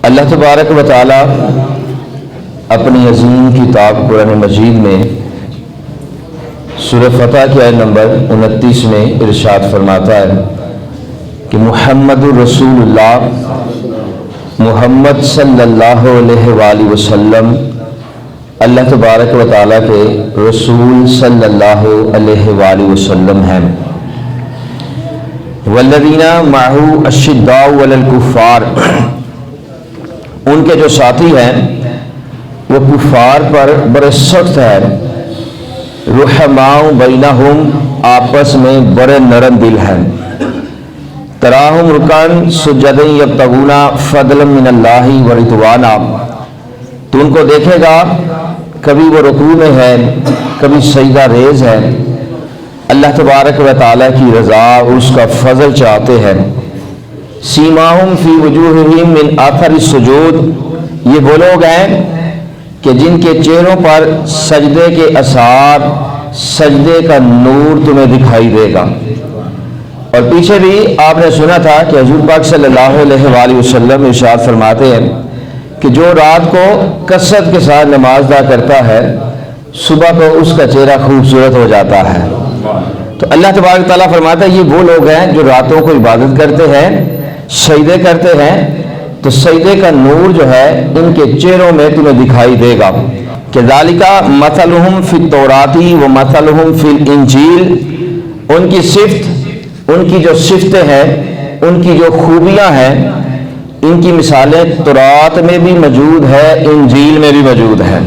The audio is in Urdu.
اللہ تبارک و تعالی اپنی عظیم کتاب قرآن مجید میں سورہ فتح کی آیت نمبر 29 میں ارشاد فرماتا ہے کہ محمد رسول اللہ، محمد صلی اللہ علیہ وآلہ وسلم اللہ تبارک و تعالیٰ کے رسول صلی اللہ علیہ وآلہ وسلم ہیں۔ والذین معہ اشداء علی الکفار، ان کے جو ساتھی ہیں وہ کفار پر بڑے سخت ہیں۔ رحماء بینہم، آپس میں بڑے نرم دل ہیں۔ تراہم رکعا سجدا یبتغون فضلا من اللہ ورضوانا، تو ان کو دیکھے گا کبھی وہ رکوع میں ہے، کبھی سجدہ ریز ہے، اللہ تبارک و تعالیٰ کی رضا اور اس کا فضل چاہتے ہیں۔ سیماہم فی وجوہہم من اثر السجود، یہ وہ لوگ ہیں کہ جن کے چہروں پر سجدے کے اثار، سجدے کا نور تمہیں دکھائی دے گا۔ اور پیچھے بھی آپ نے سنا تھا کہ حضور پاک صلی اللہ علیہ وآلہ وسلم ارشاد فرماتے ہیں کہ جو رات کو کثرت کے ساتھ نماز ادا کرتا ہے، صبح کو اس کا چہرہ خوبصورت ہو جاتا ہے۔ تو اللہ تبارک تعالیٰ فرماتا ہے یہ وہ لوگ ہیں جو راتوں کو عبادت کرتے ہیں، سجدے کرتے ہیں، تو سجدے کا نور جو ہے ان کے چہروں میں تمہیں دکھائی دے گا۔ کذالک مثلہم فی التوراۃ و مثلہم فی الانجیل، ان کی صفت، ان کی جو صفتیں ہیں، ان کی جو خوبیاں ہیں، ان کی مثالیں تورات میں بھی موجود ہے، انجیل میں بھی موجود ہیں۔